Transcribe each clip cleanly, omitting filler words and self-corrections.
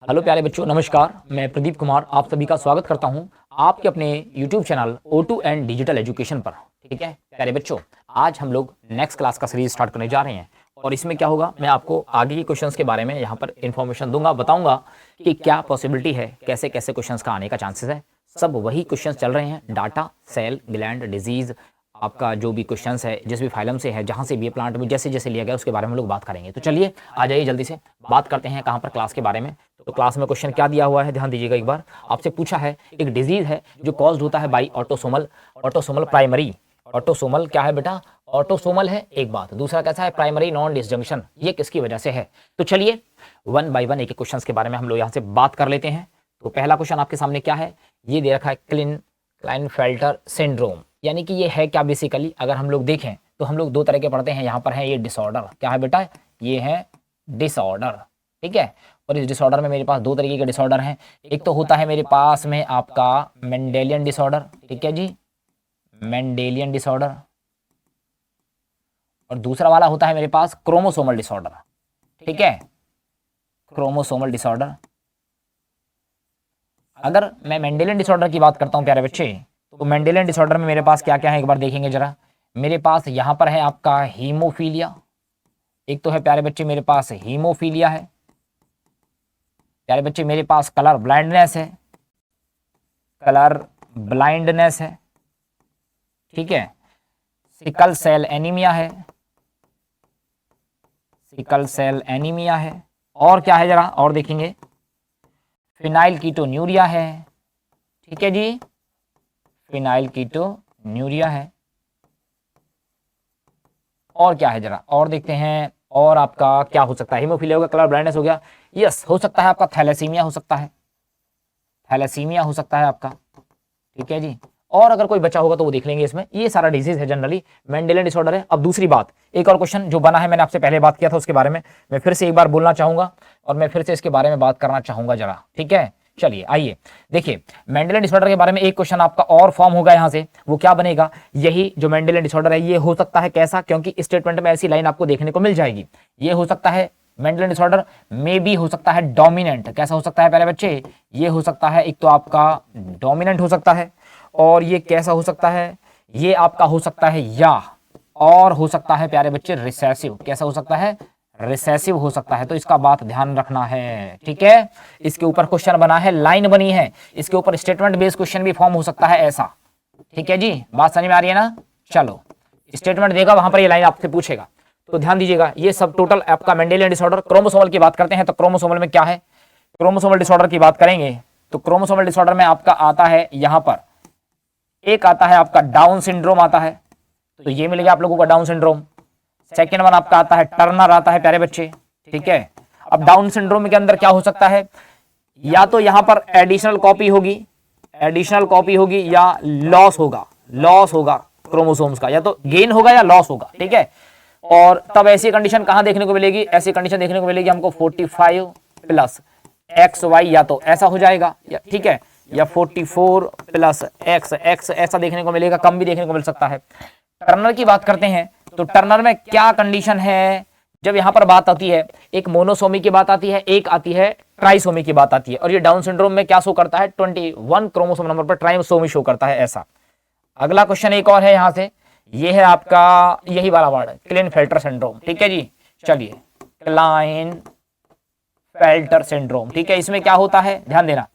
Hello प्यारे बच्चों, नमस्कार। मैं प्रदीप कुमार आप सभी का स्वागत करता हूं आपके अपने YouTube channel O2 and digital education पर। ठीक है प्यारे बच्चों, आज हम लोग नेक्स्ट क्लास का सीरीज स्टार्ट करने जा रहे हैं और इसमें क्या होगा, मैं आपको आगे के क्वेश्चंस के बारे में यहाँ पर इन्फॉर्मेशन दूंगा, बताऊंगा कि क्या पॉसिबिलिटी है, कैसे कैसे क्वेश्चंस का आने का चांसेस है। सब वही क्वेश्चंस चल रहे हैं, डाटा, सेल, ग्लैंड, डिजीज, आपका जो भी क्वेश्चंस है, जिस भी फाइलम से है, जहाँ से भी प्लांट में जैसे जैसे लिया गया उसके बारे में हम लोग बात करेंगे। तो चलिए आ जाइए, जल्दी से बात करते हैं कहाँ पर, क्लास के बारे में। तो क्लास में क्वेश्चन क्या दिया हुआ है, ध्यान दीजिएगा एक बार। आपसे पूछा है एक डिजीज है जो कॉज्ड होता है बाई ऑटोसोमल प्राइमरी। ऑटोसोमल क्या है बेटा? ऑटोसोमल है एक बात, दूसरा कैसा है? Primary non disjunction. ये किसकी वजह से है? तो चलिए वन बाय वन एक एक क्वेश्चन के बारे में हम लोग यहाँ से बात कर लेते हैं। तो पहला क्वेश्चन आपके सामने क्या है, ये दे रखा है क्लाइनफेल्टर सिंड्रोम। यानी कि ये है क्या बेसिकली, अगर हम लोग देखें तो हम लोग दो तरह के पढ़ते हैं। यहाँ पर है ये डिसऑर्डर, क्या है बेटा? ये है डिसऑर्डर, ठीक है। और इस डिसऑर्डर में मेरे पास दो तरीके के डिसऑर्डर हैं। एक तो होता है मेरे पास में आपका मेंडेलियन डिसऑर्डर, ठीक है जी, मेंडेलियन डिसऑर्डर। और दूसरा वाला होता है मेरे पास क्रोमोसोमल डिसऑर्डर, ठीक है, क्रोमोसोमल डिसऑर्डर। अगर मैं मेंडेलियन डिसऑर्डर की बात करता हूं प्यारे बच्चे, तो मेंडेलियन डिसऑर्डर में मेरे पास क्या क्या है एक बार देखेंगे जरा। मेरे पास यहाँ पर है आपका हीमोफीलिया, एक तो है प्यारे बच्चे मेरे पास हीमोफीलिया है। प्यारे बच्चे मेरे पास कलर ब्लाइंडनेस है, कलर ब्लाइंडनेस है, ठीक है। सिकल सेल एनीमिया है, सिकल सेल एनीमिया है। और क्या है जरा और देखेंगे, फिनाइल कीटोन्यूरिया है, ठीक है जी, फिनाइल कीटोन्यूरिया है। और क्या है जरा और देखते हैं। और आपका क्या हो सकता है? हीमोफीलिया हो गया, कलर ब्लाइंडनेस हो गया, यस हो सकता है आपका थैलेसीमिया हो सकता है, थैलेसीमिया हो सकता है आपका, ठीक है जी। और अगर कोई बचा होगा तो वो देख लेंगे इसमें। ये सारा डिजीज है जनरली, मेंडेलियन डिसऑर्डर है। अब दूसरी बात, एक और क्वेश्चन जो बना है, मैंने आपसे पहले बात किया था उसके बारे में मैं फिर से एक बार बोलना चाहूंगा और मैं फिर से इसके बारे में बात करना चाहूंगा जरा, ठीक है। चलिए आइए देखिए, मेंडेलियन डिसऑर्डर के बारे में एक क्वेश्चन आपका और फॉर्म होगा यहाँ से। वो क्या बनेगा, यही जो मेंडेलियन डिसऑर्डर है ये हो सकता है कैसा, क्योंकि स्टेटमेंट में ऐसी लाइन आपको देखने को मिल जाएगी। ये हो सकता है मेंडेलियन डिसऑर्डर में भी हो सकता है डोमिनेंट। कैसा हो सकता है प्यारे बच्चे? ये हो सकता है एक तो आपका डोमिनेंट हो सकता है, और ये कैसा हो सकता है, ये आपका हो सकता है या और हो सकता है प्यारे बच्चे रिसेसिव। कैसा हो सकता है? रिसेसिव हो सकता है। तो इसका बात ध्यान रखना है, ठीक है। इसके ऊपर क्वेश्चन बना है, लाइन बनी है, इसके ऊपर स्टेटमेंट बेस्ड क्वेश्चन भी फॉर्म हो सकता है ऐसा, ठीक है जी। बात समझ में आ रही है ना? चलो, स्टेटमेंट देगा वहां पर ये लाइन आपसे पूछेगा, तो ध्यान दीजिएगा। ये सब टोटल आपका मेंडेलियन डिसऑर्डर। क्रोमोसोमल की बात करते हैं तो क्रोमोसोमल में क्या है, क्रोमोसोमल डिसऑर्डर की बात करेंगे तो क्रोमोसोमल डिसऑर्डर में आपका आता है यहां पर, एक आता है आपका डाउन सिंड्रोम आता है, तो ये मिलेगा आप लोगों का डाउन सिंड्रोम। सेकेंड वन आपका आता है टर्नर आता है प्यारे बच्चे, ठीक है। अब डाउन सिंड्रोम के अंदर क्या हो सकता है, या तो यहां पर एडिशनल कॉपी होगी, एडिशनल कॉपी होगी, या लॉस होगा, लॉस होगा क्रोमोसोम्स का, या तो गेन होगा या लॉस होगा, ठीक है। और तब ऐसी कंडीशन कहां देखने को मिलेगी? ऐसी कंडीशन देखने को मिलेगी हमको 45 प्लस XY, या तो ऐसा हो जाएगा, ठीक है, या 44 प्लस X ऐसा देखने को मिलेगा, कम भी देखने को मिल सकता है। टर्नर की बात करते हैं तो टर्नर में क्या कंडीशन है, जब यहां पर बात आती है, एक मोनोसोमी की बात आती है, एक आती है ट्राइसोमी की बात आती है। और ये डाउन सिंड्रोम में क्या शो करता है? 21 क्रोमोसोम नंबर पर ट्राइसोमी शो करता है ऐसा। अगला क्वेश्चन एक और है यहां से, ये है आपका यही वाला वर्ड, क्लाइनफेल्टर सिंड्रोम, ठीक है जी। चलिए, क्लाइनफेल्टर सिंड्रोम, ठीक है। इसमें क्या होता है, ध्यान देना,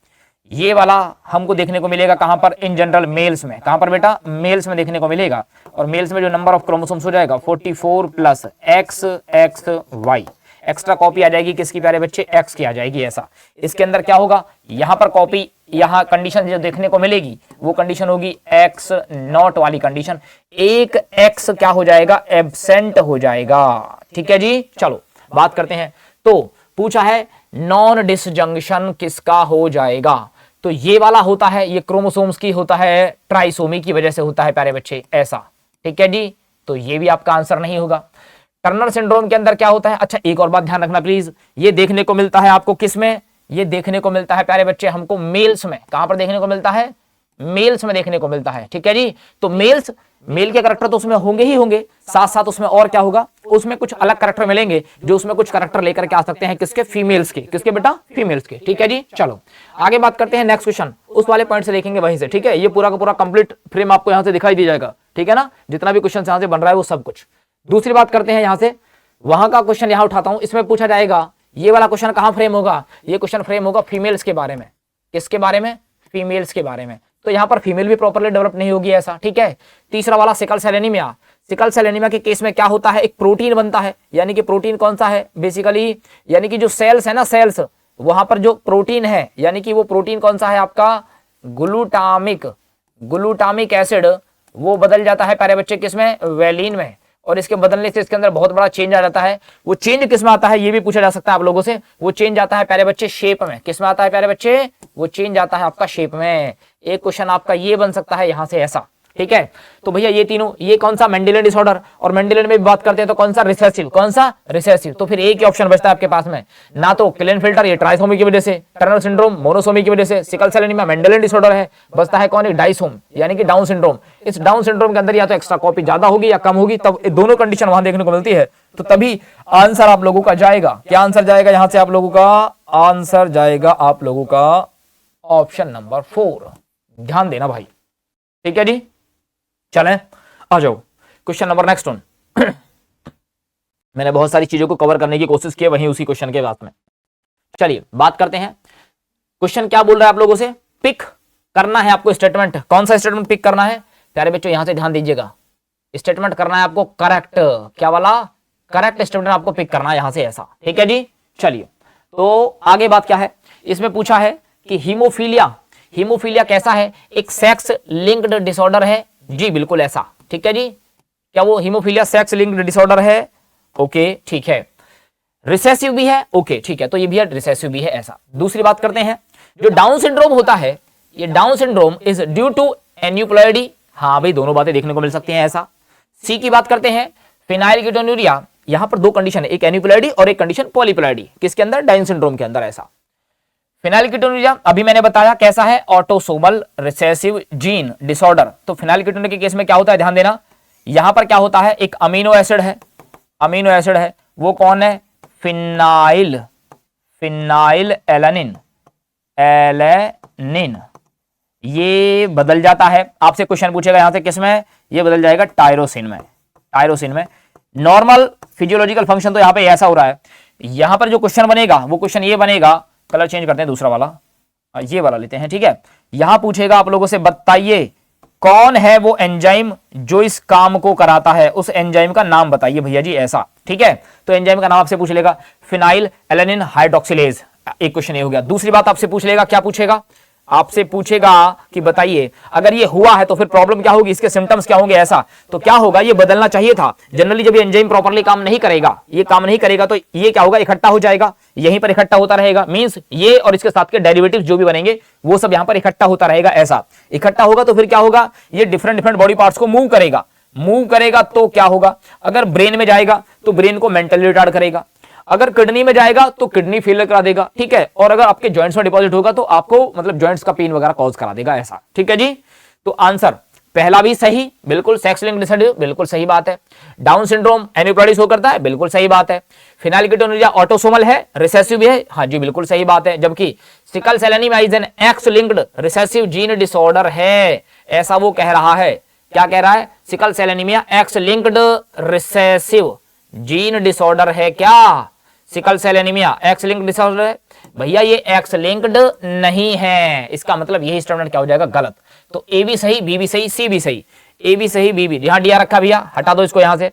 ये वाला हमको देखने को मिलेगा कहां पर? इन जनरल मेल्स में। कहां पर बेटा? मेल्स में देखने को मिलेगा। और मेल्स में जो नंबर ऑफ क्रोमोसोम्स हो जाएगा 44 प्लस XY, एक्स्ट्रा कॉपी आ जाएगी किसकी प्यारे बच्चे? X की आ जाएगी ऐसा। इसके अंदर क्या होगा, यहां पर कॉपी, यहां कंडीशन जो देखने को मिलेगी वो कंडीशन होगी X नॉट वाली कंडीशन। एक X क्या हो जाएगा? एब्सेंट हो जाएगा, ठीक है जी। चलो बात करते हैं। तो पूछा है नॉन डिसजंक्शन किसका हो जाएगा, तो ये वाला होता है, ये क्रोमोसोम्स की होता है, ट्राइसोमी की वजह से होता है प्यारे बच्चे ऐसा, ठीक है जी। तो ये भी आपका आंसर नहीं होगा। टर्नर सिंड्रोम के अंदर क्या होता है? अच्छा एक और बात ध्यान रखना प्लीज, ये देखने को मिलता है आपको किस में? ये देखने को मिलता है प्यारे बच्चे हमको मेल्स में। कहां पर देखने को मिलता है? मेल्स में देखने को मिलता है, ठीक है जी। तो मेल्स मेल के करैक्टर तो उसमें होंगे ही होंगे, साथ साथ उसमें और क्या होगा, उसमें कुछ अलग करैक्टर मिलेंगे जो उसमें कुछ करैक्टर लेकर के आ सकते हैं, किसके, फीमेल्स के, किसके बेटा, फीमेल्स के। ठीक है जी, चलो आगे बात करते हैं। नेक्स्ट क्वेश्चन उस वाले पॉइंट से देखेंगे वहीं से। ठीक है, ये पूरा का पूरा कंप्लीट फ्रेम आपको यहां से दिखाई दी जाएगा। ठीक है ना, जितना भी क्वेश्चन यहां से बन रहा है वो सब कुछ। दूसरी बात करते हैं, यहां से वहां का क्वेश्चन यहां उठाता हूं, इसमें पूछा जाएगा ये वाला क्वेश्चन कहां फ्रेम होगा, ये क्वेश्चन फ्रेम होगा फीमेल्स के बारे में। किसके बारे में, फीमेल्स के बारे में। तो यहां पर फीमेल भी प्रॉपर्ली डेवलप नहीं होगी ऐसा। ठीक है, तीसरा वाला sickle cell anaemia. Sickle cell anaemia के केस में क्या होता है, एक प्रोटीन बनता है, यानी कि प्रोटीन कौन सा है बेसिकली, यानी कि जो सेल्स है ना, सेल्स, वहां पर जो प्रोटीन है, यानी कि वो प्रोटीन कौन सा है आपका, ग्लूटामिक एसिड, वो बदल जाता है प्यारे बच्चे किसमें, वेलिन में। और इसके बदलने से इसके अंदर बहुत बड़ा चेंज आ जाता है। वो चेंज किस में आता है ये भी पूछा जा सकता है आप लोगों से। वो चेंज आता है प्यारे बच्चे शेप में। किस में आता है प्यारे बच्चे, वो चेंज आता है आपका शेप में। एक क्वेश्चन आपका ये बन सकता है यहां से ऐसा। ठीक है, तो भैया ये तीनों, ये कौन सा, मेंडेलियन डिसऑर्डर, और मेंडेलियन में भी बात करते हैं तो कौन सा, रिसेसिव, कौन सा, रिसेसिव। तो फिर एक ही ऑप्शन बचता है आपके पास में, ना तो क्लेनफेल्टर ये ट्राइसोमी की वजह से, टर्नर सिंड्रोम मोनोसोमी की वजह से, sickle cell anaemia Mendelian disorder है, बचता है कौन, एक डाइसोम यानी कि डाउन सिंड्रोम। इस डाउन सिंड्रोम के अंदर या तो एक्स्ट्रा कॉपी ज्यादा होगी या कम होगी, तब दोनों कंडीशन वहां देखने को मिलती है, तो तभी आंसर आप लोगों का जाएगा, क्या आंसर जाएगा यहां से आप लोगों का, आंसर जाएगा आप लोगों का ऑप्शन नंबर 4। ध्यान देना भाई। ठीक है जी, चलें आ जाओ क्वेश्चन नंबर नेक्स्ट वन। मैंने बहुत सारी चीजों को कवर करने की कोशिश की, वहीं उसी क्वेश्चन के बाद में चलिए बात करते हैं। क्वेश्चन क्या बोल रहा है आप लोगों से, पिक करना है आपको स्टेटमेंट। कौन सा स्टेटमेंट पिक करना है प्यारे बच्चों, यहां से ध्यान दीजिएगा। स्टेटमेंट करना है आपको करेक्ट, क्या वाला, करेक्ट स्टेटमेंट आपको पिक करना है यहां से ऐसा। ठीक है जी, चलिए तो आगे बात क्या है, इसमें पूछा है कि हीमोफीलिया, हीमोफीलिया कैसा है, एक सेक्स लिंक्ड डिसऑर्डर है जी, बिल्कुल ऐसा। ठीक है जी, क्या वो हीमोफीलिया सेक्स लिंक्ड डिसऑर्डर है, ओके ठीक है। रिसेसिव भी है, ओके ठीक है, तो ये भी है, रिसेसिव भी है ऐसा। दूसरी बात करते हैं, जो डाउन सिंड्रोम होता है, ये Down syndrome is due to aneuploidy, हाँ भाई दोनों बातें देखने को मिल सकती हैं ऐसा। सी की बात करते हैं, फिनाइलकीटोन्यूरिया, यहां पर दो कंडीशन है, एक एन्यूप्लॉइडी और एक कंडीशन पॉलीप्लॉइडी, किसके अंदर, डाउन सिंड्रोम के अंदर ऐसा। फिनाइलकीटोन्यूरिया अभी मैंने बताया कैसा है, ऑटोसोमल रिसेसिव जीन डिसऑर्डर। तो फिनाइलकीटोन्यूरिया के केस में क्या होता है, ध्यान देना, यहां पर क्या होता है, एक अमीनो एसिड है, अमीनो एसिड है, वो कौन है, फिनाइल, फिनाइल एलानिन, एलानिन, ये बदल जाता है। आपसे क्वेश्चन पूछेगा यहां से किसमें, ये बदल जाएगा टायरोसिन में, टायरोसिन में। नॉर्मल फिजियोलॉजिकल फंक्शन तो यहां पे ऐसा हो रहा है, यहां पर जो क्वेश्चन बनेगा वो क्वेश्चन ये बनेगा, कलर चेंज करते हैं, दूसरा वाला ये वाला लेते हैं। ठीक है, यहां पूछेगा आप लोगों से, बताइए कौन है वो एंजाइम जो इस काम को कराता है, उस एंजाइम का नाम बताइए भैया जी ऐसा। ठीक है, तो एंजाइम का नाम आपसे पूछ लेगा, फिनाइल एलानिन हाइड्रोक्सिलेज, एक क्वेश्चन ये हो गया। दूसरी बात आपसे पूछ लेगा, क्या पूछेगा, आपसे पूछेगा कि बताइए अगर ये हुआ है तो फिर प्रॉब्लम क्या होगी, इसके सिम्टम्स क्या होंगे ऐसा। तो क्या होगा, ये बदलना चाहिए था। जनरली जब ये एंजाइम प्रॉपर्ली काम नहीं करेगा, ये काम नहीं करेगा, तो ये क्या होगा, इकट्ठा हो जाएगा, यहीं पर इकट्ठा होता रहेगा, मींस ये और इसके साथ के डेरिवेटिव्स जो भी बनेंगे वो सब यहां पर इकट्ठा होता रहेगा ऐसा। इकट्ठा होगा तो फिर क्या होगा, ये डिफरेंट डिफरेंट बॉडी पार्ट्स को मूव करेगा, मूव करेगा तो क्या होगा, अगर ब्रेन में जाएगा तो ब्रेन को मेंटली रिटार्ड करेगा, अगर किडनी में जाएगा तो किडनी फेलियर करा देगा। ठीक है, और अगर आपके जॉइंट्स में डिपॉजिट होगा तो आपको मतलब जॉइंट्स का पेन वगैरह कॉज करा देगा ऐसा। ठीक है जी, तो आंसर पहला भी सही, बिल्कुल, सेक्स लिंक्ड डिसऑर्डर, बिल्कुल सही बात है। डाउन सिंड्रोम एन्यूप्लॉइडी शो करता है, बिल्कुल सही बात है। फिनाइलकीटोन्यूरिया ऑटोसोमल है, रिसेसिव भी है, हाँ जी बिल्कुल सही बात है। जबकि sickle cell anaemia is an X linked recessive gene disorder है, ऐसा वो कह रहा है। क्या कह रहा है, sickle cell anaemia X linked recessive gene disorder है, क्या sickle cell anaemia X linked disorder है, भैया ये एक्स लिंक्ड नहीं है, इसका मतलब यही स्टेटमेंट क्या हो जाएगा, गलत। तो ए भी सही, बी भी सही, सी भी सही, ए भी सही, बी भी, यहां डी रखा भैया, हटा दो इसको यहां से,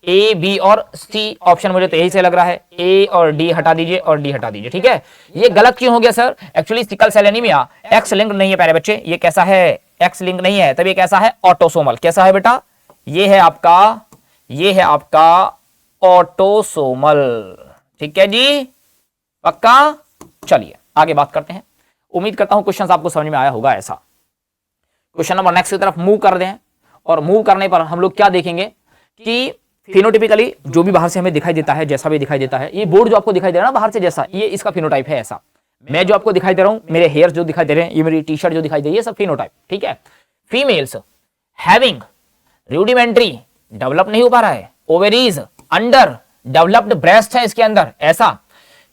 ए बी और सी ऑप्शन मुझे तो यही से लग रहा है, ए और डी हटा दीजिए और डी हटा दीजिए। ठीक है, ये गलत क्यों हो गया sir, actually sickle cell anaemia X linked नहीं है प्यारे बच्चे, ये कैसा है, एक्स लिंक नहीं है, तब ये कैसा है, ऑटोसोमल। कैसा है बेटा, ये है आपका, ये है आपका ऑटोसोमल। ठीक है जी, पक्का। चलिए आगे बात करते हैं, उम्मीद करता हूं क्वेश्चन आपको समझ में आया होगा ऐसा। क्वेश्चन नंबर नेक्स्ट की तरफ मूव कर दें, और मूव करने पर हम लोग क्या देखेंगे कि फिनोटिपिकली जो भी बाहर से हमें दिखाई देता है, जैसा भी दिखाई देता है, ये बोर्ड जो आपको दिखाई दे रहा है ना बाहर से जैसा, ये इसका फिनोटाइप है ऐसा। मैं जो आपको दिखाई दे रहा हूं, मेरे हेयर जो दिखाई दे रहे हैं, ये मेरी टी शर्ट जो दिखाई दे रही है, सब फिनोटाइप। ठीक है, फीमेल्स हैविंग रूडिमेंट्री, डेवलप नहीं हो पा रहा है। ओवेरीज, अंडर डेवलप्ड ब्रेस्ट है इसके अंदर ऐसा।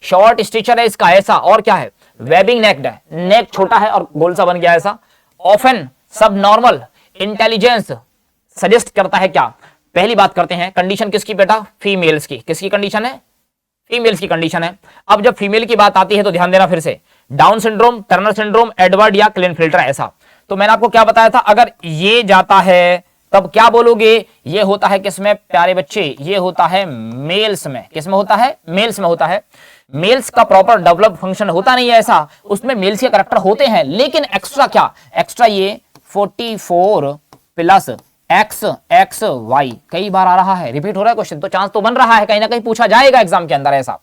शॉर्ट स्टेचर है इसका ऐसा। और क्या है, वेबिंग नेक्ड है, नेक छोटा है और गोल सा बन गया ऐसा। ऑफन सब नॉर्मल। इंटेलिजेंस सजेस्ट करता है क्या, पहली बात करते हैं कंडीशन किसकी बेटा, फीमेल्स की। किसकी कंडीशन है, फीमेल्स की कंडीशन है। अब जब फीमेल की बात आती है तो ध्यान देना फिर से, down syndrome, Turner syndrome, Edward या क्लिनफिल्टर ऐसा। तो मैंने आपको क्या बताया था, अगर ये जाता है तब क्या बोलोगे, ये होता है किसमें प्यारे बच्चे, ये होता है मेल्स में। किसमें होता है, मेल्स में होता है। मेल्स का प्रॉपर डेवलप फंक्शन होता नहीं है ऐसा, उसमें मेल्स के करैक्टर होते हैं, लेकिन एक्स्ट्रा क्या, एक्स्ट्रा ये 44 प्लस एक्स एक्स वाई कई बार आ रहा है, रिपीट हो रहा है क्वेश्चन, तो चांस तो बन रहा है कहीं ना कहीं पूछा जाएगा एग्जाम के अंदर ऐसा।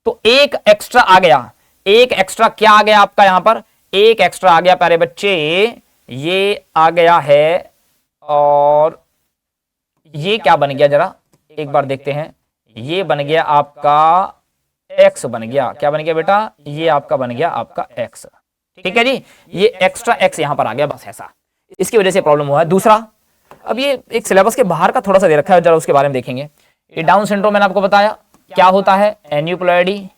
तो एक एक्स्ट्रा आ गया, एक एक्स्ट्रा क्या आ गया आपका यहां पर, एक एक्स्ट्रा आ गया प्यारे बच्चे, ये आ गया है। और ये क्या बन गया जरा एक बार देखते हैं, ये बन गया आपका एक्स बन गया। क्या बन गया बेटा, ये आपका बन गया आपका एक्स। ठीक है जी, ये एक्स्ट्रा एक्स यहां पर आ गया बस ऐसा, इसकी वजह से प्रॉब्लम हुआ है। दूसरा, अब ये एक सिलेबस के बाहर का थोड़ा सा दे रखा है, जरा उसके बारे में देखेंगे। ये डाउन सिंड्रोम मैंने आपको बताया क्या होता है, एन्यूप्लॉयडी,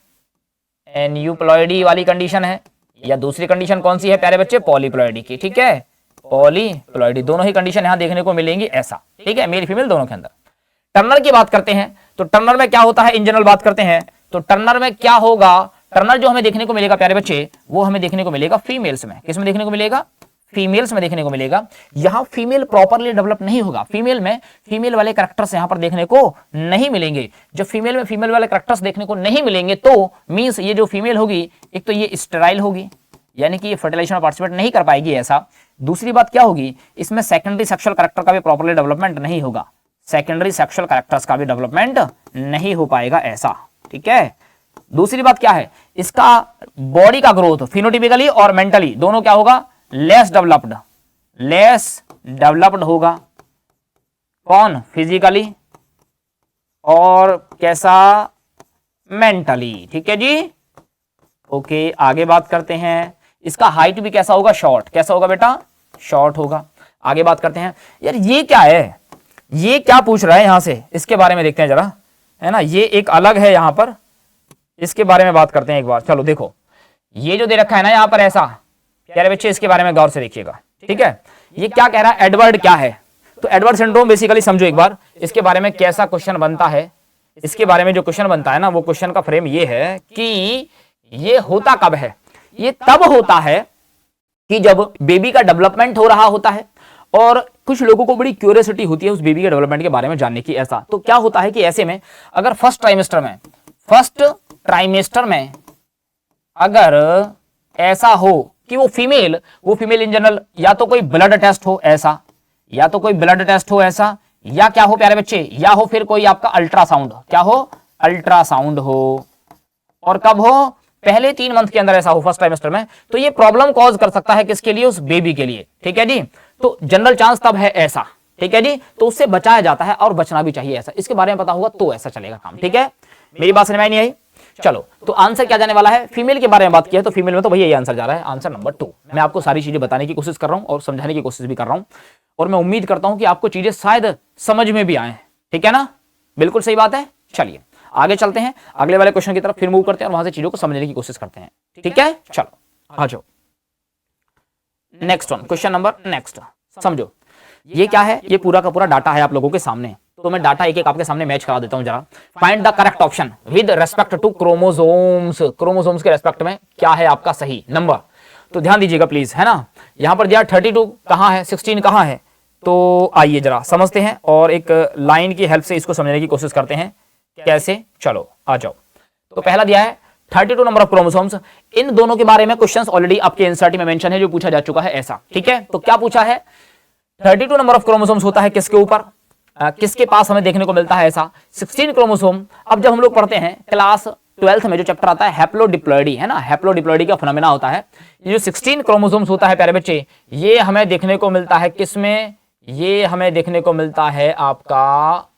एन्यूप्लॉयडी वाली कंडीशन है, या दूसरी कंडीशन कौन सी है प्यारे बच्चे, पॉलीप्लॉयडी की। ठीक है, पॉलीप्लॉयडी, दोनों ही कंडीशन यहां देखने को मिलेंगी ऐसा। ठीक है, मेल फीमेल दोनों के अंदर। टर्नर की बात करते हैं तो टर्नर में क्या होता है, इन जनरल बात करते हैं तो टर्नर में क्या होगा, टर्नर जो हमें देखने को मिलेगा प्यारे बच्चे, वो हमें देखने को मिलेगा फीमेल्स में। किस में देखने को मिलेगा, फीमेल्स में देखने को मिलेगा। यहां फीमेल प्रॉपरली डेवलप नहीं होगा, फीमेल में फीमेल वाले कैरेक्टर्स यहां पर देखने को नहीं मिलेंगे। जब फीमेल में फीमेल वाले कैरेक्टर्स देखने को नहीं मिलेंगे तो मींस ये जो फीमेल होगी, एक तो ये स्टेराइल होगी, यानी कि ये फर्टिलाइजेशन में पार्टिसिपेट नहीं कर पाएगी ऐसा। दूसरी बात क्या होगी, इसमें सेकेंडरी सेक्सुअल कैरेक्टर का भी प्रॉपरली डेवलपमेंट नहीं होगा, सेकेंडरी सेक्सुअल कैरेक्टर्स का भी डेवलपमेंट नहीं हो पाएगा ऐसा। ठीक है, दूसरी बात क्या है, इसका बॉडी का ग्रोथ फिनोटिपिकली और मेंटली दोनों क्या होगा, लेस डेवलप्ड होगा। कौन, फिजिकली और कैसा, मेंटली। ठीक है जी, ओके आगे बात करते हैं। इसका हाइट भी कैसा होगा, शॉर्ट। कैसा होगा बेटा, शॉर्ट होगा। आगे बात करते हैं, यार ये क्या है, ये क्या पूछ रहा है यहां से, इसके बारे में देखते हैं जरा, है ना। ये एक अलग है यहां पर, इसके बारे में बात करते हैं एक बार। चलो देखो, ये जो दे रखा है ना यहां पर ऐसा, प्यारे बच्चे इसके बारे में गौर से देखिएगा। ठीक है, ये क्या कह रहा है, एडवर्ड क्या है, तो एडवर्ड सिंड्रोम बेसिकली समझो एक बार, इसके बारे में कैसा क्वेश्चन बनता है। इसके बारे में जो क्वेश्चन बनता है ना, वो क्वेश्चन का फ्रेम ये है कि ये होता कब है, ये तब होता है कि जब बेबी का डेवलपमेंट हो रहा होता है और कुछ लोगों को बड़ी क्यूरियोसिटी होती है उस बेबी के डेवलपमेंट के बारे में जानने की ऐसा। तो क्या होता है कि ऐसे में अगर फर्स्ट ट्राइमेस्टर में अगर ऐसा हो कि वो फीमेल इन जनरल या तो कोई ब्लड टेस्ट हो ऐसा, या तो कोई ब्लड टेस्ट हो ऐसा, या क्या हो प्यारे बच्चे, या हो फिर कोई आपका अल्ट्रासाउंड, क्या हो, अल्ट्रासाउंड हो। और कब हो, पहले 3 मंथ के अंदर ऐसा हो फर्स्ट ट्राइमेस्टर में, तो ये प्रॉब्लम कॉज कर सकता है किसके लिए, उस बेबी के लिए। ठीक है जी, तो जनरल चांस तब है ऐसा। ठीक है जी, तो उससे बचाया जाता है और बचना भी चाहिए ऐसा, इसके बारे में पता होगा तो ऐसा चलेगा काम। ठीक है, मेरी बात समझ में नहीं आई, चलो तो आंसर क्या जाने वाला है, फीमेल के बारे में बात किया तो फीमेल में तो भैया ये आंसर जा रहा है, आंसर नंबर 2। मैं आपको सारी चीजें बताने की कोशिश कर रहा हूं और समझाने की कोशिश भी कर रहा हूं, और मैं उम्मीद करता हूं कि आपको चीजें शायद समझ में भी आए। ठीक है ना, बिल्कुल सही बात है। चलिए आगे चलते हैं, अगले वाले क्वेश्चन की तरफ फिर मूव करते हैं और वहां से चीजों को समझने की कोशिश करते हैं। ठीक है, चलो आ जाओ next one, question number next. समझो ये क्या है, ये पूरा का पूरा डाटा है आप लोगों के सामने, तो मैं डाटा एक एक आपके सामने मैच करा देता हूं जरा। Find the correct option with respect to chromosomes, chromosomes के रेस्पेक्ट में क्या है आपका सही नंबर। तो ध्यान दीजिएगा प्लीज, है ना। यहां पर दिया 32 कहां है, 16 कहां है, तो आइए जरा समझते हैं और एक लाइन की हेल्प से इसको समझने की कोशिश करते हैं कैसे। चलो आ जाओ, तो पहला दिया है 32 नंबर ऑफ क्रोमोसोम्स। इन दोनों के बारे में क्वेश्चंस ऑलरेडी आपके एनसीईआरटी में मेंशन है, जो पूछा जा चुका है ऐसा। ठीक है, तो क्या पूछा है, 32 नंबर ऑफ क्रोमोसोम्स होता है किसके ऊपर, किसके पास हमें देखने को मिलता है ऐसा, 16 क्रोमोसोम। अब जब हम लोग पढ़ते हैं क्लास 12th में जो चैप्टर आता है हैप्लोडिप्लॉइडी, है ना, हैप्लोडिप्लॉइडी का फिनोमेना होता है। ये जो 16 क्रोमोसोम्स होता है प्यारे बच्चे, ये हमें देखने को मिलता है किसमें, ये हमें देखने को मिलता है आपका,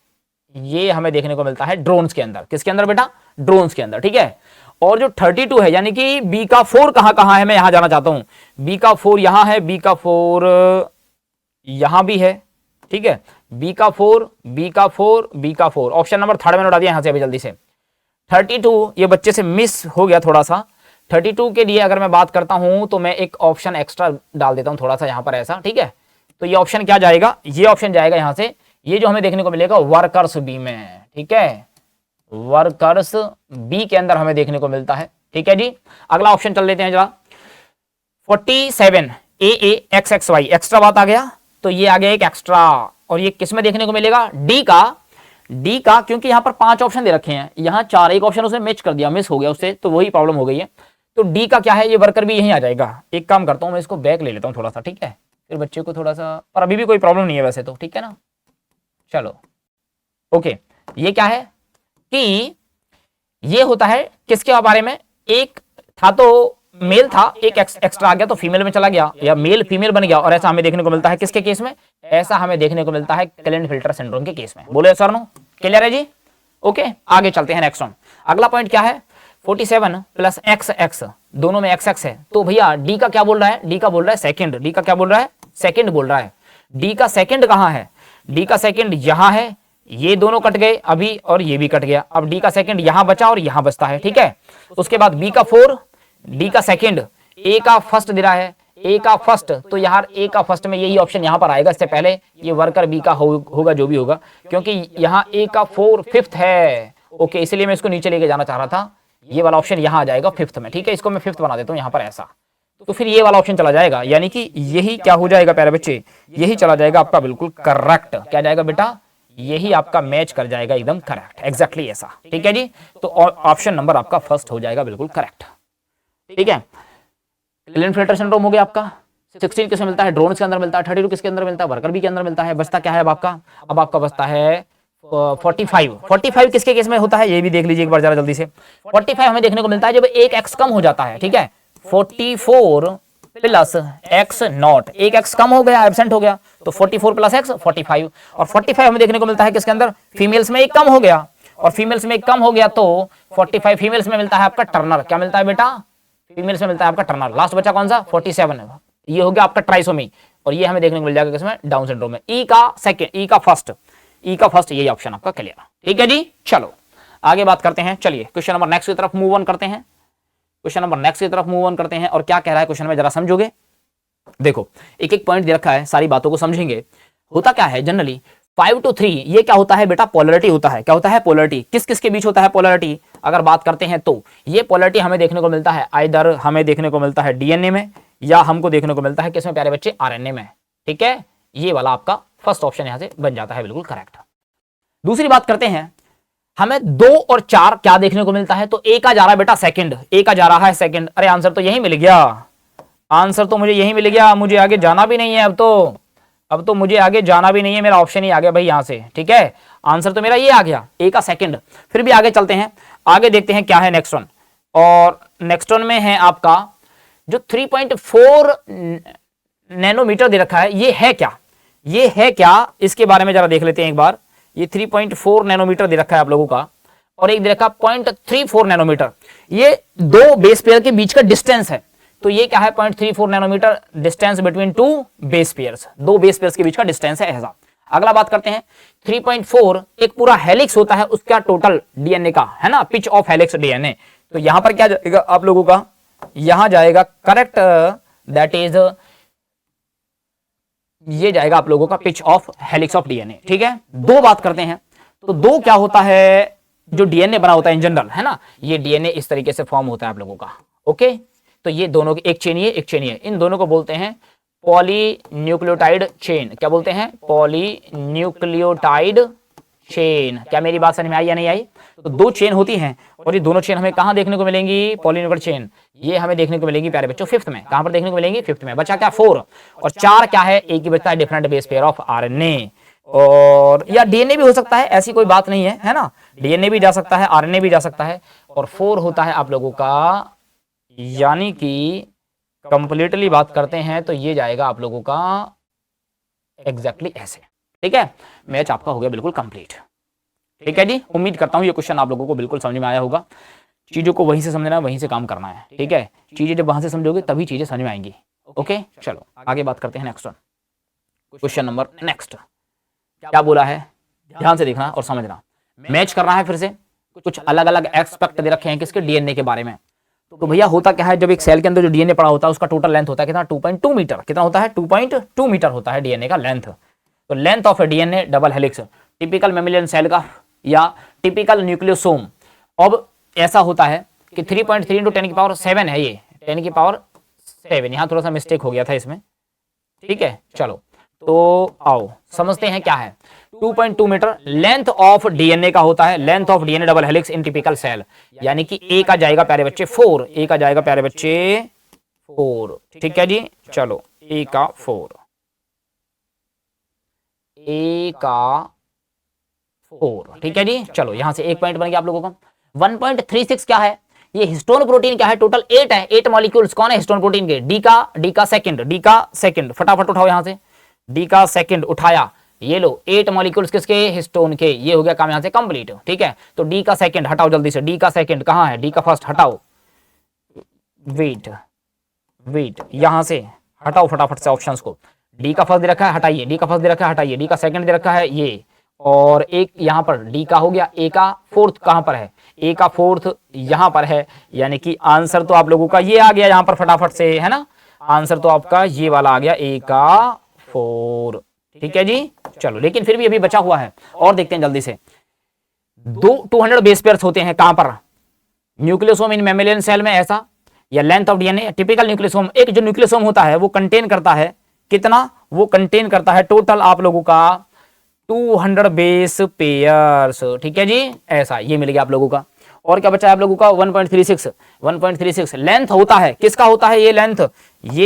ये हमें देखने को मिलता है ड्रोन्स के अंदर। किसके अंदर बेटा, ड्रोन्स के अंदर। ठीक है, और जो 32 है यानी कि बी का 4 कहां है, मैं यहां जाना चाहता हूं। बी का 4 यहां है, बी का 4 यहां भी है। ठीक है, बी का 4, बी का 4, बी का 4। ऑप्शन नंबर थर्ड मैंने उठा दिया यहां से अभी जल्दी से। 32 ये बच्चे से मिस हो गया थोड़ा सा। 32 के लिए अगर मैं बात करता हूं तो मैं एक ऑप्शन एक्स्ट्रा डाल देता हूं थोड़ा सा यहां पर ऐसा, ठीक है। तो ये ऑप्शन क्या जाएगा, ये ऑप्शन जाएगा यहां से, ये जो हमें देखने को मिलेगा वर्कर्स बी में, ठीक है, वर्कर्स बी के अंदर हमें देखने को मिलता है, ठीक है जी। अगला ऑप्शन चल लेते हैं जरा। 47 ए एक्स एक्स वाई, एक्स्ट्रा बात आ गया, तो ये आ गया एक एक्स्ट्रा, और ये किस में देखने को मिलेगा, डी का, क्योंकि यहां पर 5 ऑप्शन दे रखे हैं, यहां 4, एक ऑप्शन उसने मैच कर दिया, मिस हो गया उससे, तो वही प्रॉब्लम हो गई है। तो डी का क्या है, ये वर्कर भी यहीं आ जाएगा। एक काम करता हूं मैं इसको बैक ले लेता हूं थोड़ा सा, ठीक है, फिर बच्चे को थोड़ा सा, पर अभी भी कोई प्रॉब्लम नहीं है वैसे तो, ठीक है ना। चलो ओके, ये क्या है कि ये होता है किसके बारे में, एक था तो मेल था, एक एक्स्ट्रा आ गया तो फीमेल में चला गया, या मेल फीमेल बन गया, और ऐसा हमें देखने को मिलता है किसके केस में, ऐसा हमें देखने को मिलता है क्लेनफिल्टर सिंड्रोम के केस में। बोले सर नो, क्लियर है जी। ओके, आगे चलते हैं नेक्स्ट वन। अगला पॉइंट क्या है, 47 प्लस एक्स एक्स, दोनों में एक्स एक्स है, तो भैया डी का क्या बोल रहा है, डी का बोल रहा है सेकंड, डी का क्या बोल रहा है, सेकंड बोल रहा है। डी का सेकंड कहां है, डी का सेकंड यहां है, ये दोनों कट गए अभी और ये भी कट गया, अब डी का सेकंड यहां बचा और यहां बचता है, ठीक है। उसके बाद बी का 4, डी का सेकंड, ए का फर्स्ट दे रहा है, ए का फर्स्ट, तो यार ए का फर्स्ट में यही ऑप्शन यहां पर आएगा, इससे पहले ये वर्कर बी का होगा जो भी होगा, क्योंकि यहां ए का 4 फिफ्थ है। ओके, इसलिए मैं इसको नीचे लेके जाना चाह रहा था, ये वाला ऑप्शन यहां आ जाएगा फिफ्थ में, ठीक है, इसको मैं फिफ्थ बना देता हूं यहां पर ऐसा, तो फिर ये वाला ऑप्शन चला जाएगा, यानी कि यही क्या हो जाएगा प्यारे बच्चे, यही चला जाएगा आपका बिल्कुल करेक्ट, क्या जाएगा बेटा, यही आपका मैच कर जाएगा एकदम करेक्ट, एग्जैक्टली ऐसा, ठीक है जी। तो ऑप्शन नंबर आपका फर्स्ट हो जाएगा बिल्कुल करेक्ट, ठीक है। क्लेनफिल्टर सिंड्रोम हो गया आपका। 16 किसमें मिलता है, ड्रोन्स के अंदर मिलता है। 32 किसके अंदर मिलता है, वर्कर बी के अंदर मिलता है। बचता क्या है अब आपका, अब आपका बचता है 45 किसके केस में होता है, ये भी देख लीजिए एक बार जरा जल्दी से। 45 हमें देखने को मिलता है जब एक एक्स कम हो जाता है, ठीक है, 44 प्लस एक्स नॉट, एक एक्स कम हो गया, एब्सेंट हो गया, तो 44 प्लस एक्स 45, और 45 हमें देखने को मिलता है किसके अंदर, फीमेल्स में एक कम हो गया, और फीमेल्स में एक कम हो गया तो 45 फीमेल्स में मिलता है आपका टर्नर, क्या मिलता है बेटा, फीमेल्स में मिलता है आपका टर्नर। लास्ट बचा कौन सा, 47, ये हो गया आपका ट्राइसोमी, और ये हमें देखने को मिल जाएगा किसमें, डाउन सिंड्रोम में। ई का सेकंड, ई का फर्स्ट, यही ऑप्शन आपका क्लियर, ठीक है जी। चलो आगे बात करते हैं, चलिए क्वेश्चन नंबर नेक्स्ट की तरफ मूव ऑन करते हैं, क्वेश्चन नंबर नेक्स्ट की तरफ मूव ऑन करते हैं। और क्या कह रहा है क्वेश्चन में जरा समझोगे, देखो एक एक पॉइंट दे रखा है, सारी बातों को समझेंगे। होता क्या है जनरली 5 to 3, ये क्या होता है बेटा, पोलैरिटी होता है। क्या होता है, पोलैरिटी। किस किस के बीच होता है पोलैरिटी, अगर बात करते हैं तो ये पोलैरिटी हमें देखने को मिलता है आइदर हमें देखने को मिलता है डीएनए में, या हमको देखने को मिलता है किसमें प्यारे बच्चे, आरएनए में, ठीक है। ये वाला आपका फर्स्ट ऑप्शन यहां से बन जाता है बिल्कुल करेक्ट। दूसरी बात करते हैं, हमें 2 और 4 क्या देखने को मिलता है, तो ए का जा रहा है बेटा सेकंड, ए का जा रहा है सेकंड। अरे आंसर तो यही मिल गया, आंसर तो मुझे यही मिल गया, मुझे आगे जाना भी नहीं है अब तो मुझे आगे जाना भी नहीं है, मेरा ऑप्शन ही आ गया भाई यहां से, ठीक है। आंसर तो मेरा ये आ गया, ए का सेकंड। फिर भी आगे चलते हैं, आगे देखते हैं क्या है नेक्स्ट वन, और नेक्स्ट वन में है आपका जो 3.4 नैनोमीटर दे रखा है, ये है क्या, ये है क्या, इसके बारे में जरा देख लेते हैं एक बार। ये 3.4 नैनोमीटर दे रखा है आप लोगों का, और एक दे रखा 0.34 नैनोमीटर, ये दो बेस पेयर के बीच का डिस्टेंस है। तो ये क्या है, 0.34 nanometre distance between two base pairs, दो बेस पेयर्स के बीच का डिस्टेंस है ऐसा। अगला बात करते हैं 3.4 एक पूरा हेलिक्स होता है उसका टोटल डीएनए का, है ना, पिच ऑफ हेलिक्स डीएनए। तो यहां पर क्या जाएगा आप लोगों का, यहां जाएगा करेक्ट, दैट इज ये जाएगा आप लोगों का pitch of helix of DNA, ठीक है। दो बात करते हैं, तो दो क्या होता है, जो डीएनए बना होता है इन जनरल, है ना, ये डीएनए इस तरीके से फॉर्म होता है आप लोगों का, ओके। तो ये दोनों की एक चेन, ये एक चेन, ये इन दोनों को बोलते हैं पॉलीन्यूक्लियोटाइड चेन। क्या बोलते हैं, पॉलीन्यूक्लियोटाइड चेन। क्या मेरी बात समझ में आई या नहीं आई? तो दो चेन होती हैं, और ये दोनों चेन हमें कहां देखने को मिलेंगी, पॉलीन्यूक्लियोटाइड चेन, ये हमें देखने को मिलेंगी प्यारे बच्चों फिफ्थ में। कहां पर देखने को मिलेंगी, फिफ्थ में। बचा क्या, 4, और 4 क्या है, एक ही बचता है different base pair of RNA, और या डीएनए भी हो सकता है, ऐसी कोई बात नहीं है, है ना, डीएनए भी जा सकता है, आरएनए भी जा सकता है। और 4 होता है आप लोगों का, यानी कि कंप्लीटली बात करते हैं तो ये जाएगा आप लोगों का एग्जैक्टली ऐसे, ठीक है। मैच आपका हो गया बिल्कुल कंप्लीट, ठीक है जी। उम्मीद करता हूं ये क्वेश्चन आप लोगों को बिल्कुल समझ में आया होगा। चीजों को वहीं से समझना है, वहीं से काम करना है, ठीक है। चीजें जब वहां से समझोगे तभी चीजें समझ में आएंगी, ओके। चलो आगे बात करते हैं next one, question number next. क्या बोला है, ध्यान से देखना और समझना, मैच करना है। फिर से कुछ अलग अलग एस्पेक्ट दे रखे हैं किसके, डीएनए के बारे में। तो भैया होता क्या है, जब एक सेल के अंदर जो डीएनए पड़ा होता है उसका टोटल लेंथ होता है कितना, 2.2 मीटर। कितना होता है, 2.2 मीटर होता है डीएनए का लेंथ। तो length of a DNA double helix typical mammalian cell का या टिपिकल न्यूक्लियोसोम। अब ऐसा होता है कि 3.3 इंटू 10 की पावर 7 है, ये 10 की पावर 7, यहाँ थोड़ा सा मिस्टेक हो गया था इसमें, ठीक है। चलो तो आओ समझते हैं क्या है। 2.2 मीटर लेंथ ऑफ डीएनए का होता है, length of DNA double helix in typical cell, यानी कि ए का जाएगा प्यारे बच्चे 4, ए का जाएगा प्यारे बच्चे 4, ठीक है जी। चलो ए का 4, ए का 4, ठीक है जी। चलो यहां से एक पॉइंट बन गया आप लोगों का। 1.36 क्या है, ये हिस्टोन प्रोटीन क्या है, टोटल 8 है, 8 मॉलिक्यूल्स कौन है हिस्टोन प्रोटीन के, डी का सेकंड, फटाफट उठाओ यहां से, डी का सेकंड उठाया, ये लो 8 मॉलिक्यूल्स किसके, हिस्टोन के, ये हो गया काम यहां से कंप्लीट, ठीक है। तो डी का सेकंड हटाओ जल्दी से, डी का सेकंड कहां है, डी का फर्स्ट हटाओ, वेट यहां से हटाओ फटाफट से ऑप्शंस को। डी का फर्स्ट दे रखा है हटाइए, डी का फर्स्ट दे रखा है हटाइए, डी का सेकंड दे रखा है ये, और एक यहां पर डी का हो गया, ए का फोर्थ कहां पर है, ए का फोर्थ यहां पर है, यानी कि आंसर तो आप लोगों का ये आ गया यहां पर फटाफट से, है ना, आंसर तो आपका ये वाला आ गया, ए का 4, ठीक है जी। चलो लेकिन फिर भी अभी बचा हुआ है और देखते हैं जल्दी से। 200 बेस पेयर्स होते हैं कहां पर, न्यूक्लियोसोम इन मैमेलियन सेल में ऐसा, या length of DNA typical nucleosome, एक जो न्यूक्लियोसोम होता है वो कंटेन करता है कितना, वो कंटेन करता है टोटल आप लोगों का 200 बेस पेयर्स, ठीक है जी। ऐसा ये मिल गया आप लोगों का। और क्या बचा है आप लोगों का, 1.36 लेंथ होता है, किसका होता है ये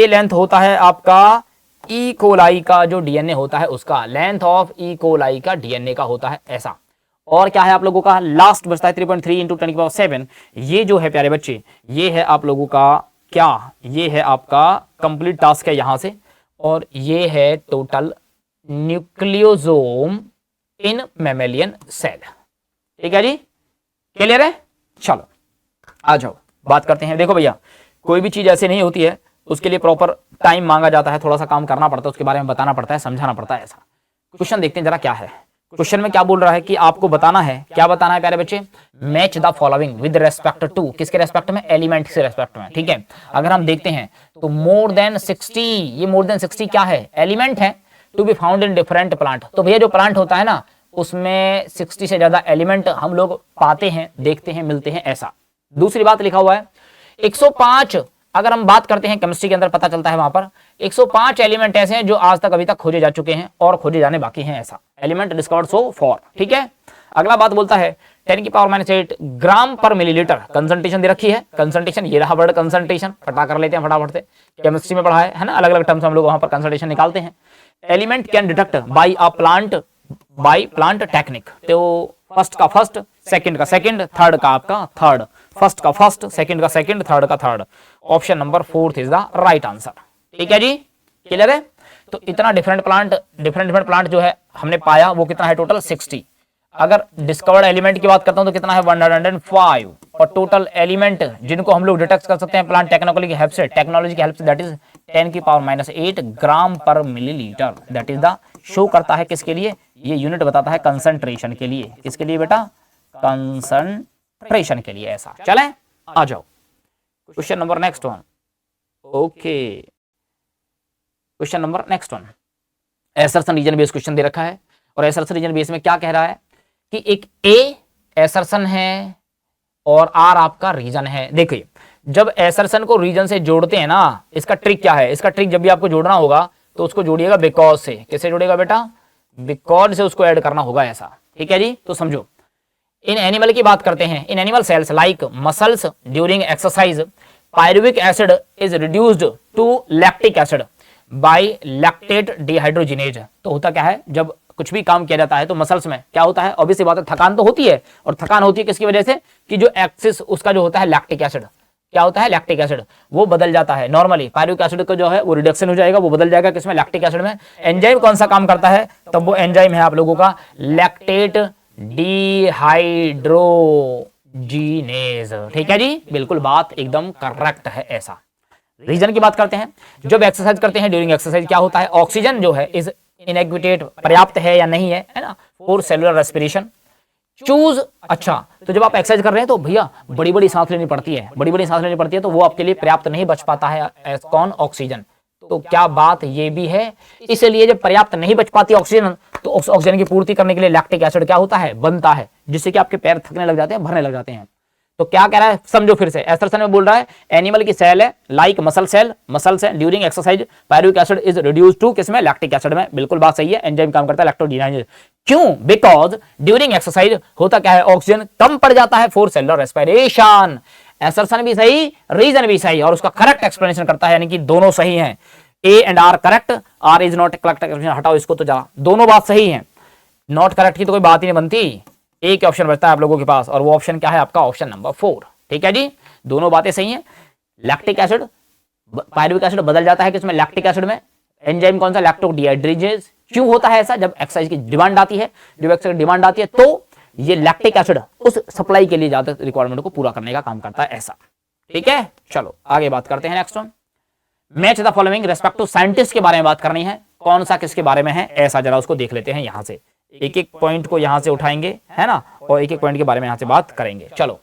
लेंथ होता है आपका ई कोलाई का जो डीएनए होता है उसका, लेंथ ऑफ ई कोलाई का डीएनए का होता है ऐसा। और क्या है आप लोगों का, लास्ट बचता है 3.3 इंटू 10 की पावर 7, ये जो है प्यारे बच्चे ये है आप लोगों का क्या, ये है आपका कंप्लीट टास्क है यहां से, और ये है टोटल न्यूक्लियोसोम इन मैमेलियन सेल, ठीक है जी, क्लियर है। चलो आ जाओ बात करते हैं। देखो भैया कोई भी चीज ऐसे नहीं होती है, उसके लिए प्रॉपर टाइम मांगा जाता है, थोड़ा सा काम करना पड़ता है, उसके बारे में बताना पड़ता है, समझाना पड़ता है ऐसा। क्वेश्चन देखते हैं जरा क्या है। क्वेश्चन में क्या बोल रहा है कि आपको बताना है, क्या बताना है प्यारे बच्चे, match the following with respect to, किसके रेस्पेक्ट में, एलिमेंट के रेस्पेक्ट में, ठीक है। अगर हम देखते हैं तो मोर देन 60, ये मोर देन 60 क्या है, एलिमेंट है, to be found in different plant. तो भैया जो प्लांट होता है ना उसमें 60 से ज्यादा एलिमेंट हम लोग पाते हैं, देखते हैं, मिलते हैं ऐसा। दूसरी बात लिखा हुआ है 105, अगर हम बात करते हैं केमिस्ट्री के अंदर पता चलता है वहां पर 105 एलिमेंट ऐसे हैं जो आज तक अभी तक खोजे जा चुके हैं और खोजे जाने बाकी हैं ऐसा, एलिमेंट डिस्कवर्ड सो फॉर, ठीक है। अगला बात बोलता है 10 की पावर -8 ग्राम पर मिलीलीटर कंसंट्रेशन दे रखी है, कंसंट्रेशन ये रहा वर्ड कंसंट्रेशन, पता कर लेते हैं फटाफट से, केमिस्ट्री में पढ़ा है ना, अलग अलग टर्म्स हम लोग वहां पर कंसंट्रेशन निकालते हैं। Element can detect by a plant technique, तो फर्स्ट का फर्स्ट, सेकंड का सेकंड, थर्ड का आपका थर्ड, फर्स्ट का फर्स्ट, सेकंड का सेकंड, थर्ड का third, option number 4 is the right answer, ठीक है जी, क्लियर है। तो इतना डिफरेंट प्लांट जो है हमने पाया वो कितना है, टोटल 60। अगर डिस्कवर्ड एलिमेंट की बात करता हूं तो कितना है 105, और टोटल एलिमेंट जिनको हम लोग डिटेक्ट कर सकते हैं प्लांट टेक्नोलॉजी की हेल्प से, दैट इज 10 की पावर -8 ग्राम पर millilitre, that is the show करता है किसके लिए, ये यूनिट बताता है कंसंट्रेशन के लिए, किसके लिए बेटा, कंसंट्रेशन के लिए ऐसा। चले आ जाओ question number next one, okay question number next one, assertion reason base question दे रखा है, और एसर्शन रीजन बेस में क्या कह रहा है कि एक ए एसर्शन है और आर आपका रीजन है। देखिए जब एसर्शन को रीजन से जोड़ते हैं ना, इसका ट्रिक क्या है, इसका ट्रिक जब भी आपको जोड़ना होगा तो उसको जोड़िएगा बिकॉज से, कैसे जोड़ेगा बेटा, बिकॉज से उसको ऐड करना होगा ऐसा, ठीक है जी। तो समझो इन एनिमल की बात करते हैं, in animal cells like muscles during exercise pyruvic acid is reduced to lactic acid by lactate dehydrogenase. तो होता क्या है, जब कुछ भी काम किया जाता है तो मसल्स में क्या होता है, ऑब्वियसली बात है थकान तो होती है, और थकान होती है किसकी वजह से कि जो एक्सिस उसका जो होता है लैक्टिक एसिड, क्या होता है लैक्टिक एसिड, वो बदल जाता है। नॉर्मली पायरुविक एसिड का जो है वो रिडक्शन हो जाएगा, वो बदल जाएगा किसमें, लैक्टिक एसिड में। एंजाइम कौन सा काम करता है, तब वो एंजाइम है आप लोगों का लैक्टेट डिहाइड्रोजिनेज, ठीक है जी, बिल्कुल बात एकदम करेक्ट है ऐसा। रीजन की बात करते हैं, जब एक्सरसाइज करते हैं ड्यूरिंग एक्सरसाइज क्या होता है, ऑक्सीजन जो है इज इनएक्विटेट पर्याप्त है या नहीं है ना, फॉर सेलुलर रेस्पिरेशन। चूज, अच्छा तो जब आप एक्सरसाइज कर रहे हैं तो भैया बड़ी बड़ी सांस लेनी पड़ती है, बड़ी बड़ी सांस लेनी पड़ती है, तो वो आपके लिए पर्याप्त नहीं बच पाता है कौन, ऑक्सीजन। तो क्या बात ये भी है, इसलिए जब पर्याप्त नहीं बच पाती ऑक्सीजन तो ऑक्सीजन की पूर्ति करने के लिए लैक्टिक एसिड क्या होता है, बनता है, जिससे कि आपके पैर थकने लग जाते हैं, भरने लग जाते हैं। तो क्या कह रहा है समझो फिर से, एस्टरसन में बोल रहा है एनिमल की सेल है like muscle cell, during exercise pyruvic acid is reduced to किसमें, लैक्टिक एसिड में। बिल्कुल बात सही है, एंजाइम काम करता है लैक्टोडीनाइजेशन। क्यों, बिकॉज ड्यूरिंग एक्सरसाइज होता क्या है, ऑक्सीजन कम पड़ जाता है फॉर सेलुलर रेस्पिरेशन। एस्टरसन भी सही, रीजन भी सही, और उसका करेक्ट एक्सप्लेनेशन करता है, यानी कि दोनों सही हैं। A and R correct, R is not correct, हटाओ इसको तो जरा, दोनों बात सही है, नॉट करेक्ट की तो कोई बात ही नहीं बनती। एक ऑप्शन बचता है आप लोगों के पास, और वो ऑप्शन क्या है आपका, ऑप्शन नंबर 4। ठीक है जी, दोनों बातें सही हैं। लैक्टिक एसिड पायरुविक एसिड बदल जाता है किसमें, लैक्टिक एसिड में। एंजाइम कौन सा, लैक्टोडिहाइड्रेजेज। क्यों होता है ऐसा, जब एक्सरसाइज की डिमांड आती है, जब एक्सरसाइज की डिमांड आती है तो ये लैक्टिक एसिड उस सप्लाई के लिए ज्यादा रिक्वायरमेंट को पूरा करने का काम करता है, ऐसा। ठीक है, चलो आगे बात करते हैं next one. Match the following respect to scientist के बारे में बात करनी है, कौन सा किसके बारे में है, ऐसा जरा उसको देख लेते हैं। यहां से एक एक पॉइंट को यहां से उठाएंगे, है ना, और एक एक पॉइंट के बारे में यहां से बात करेंगे। चलो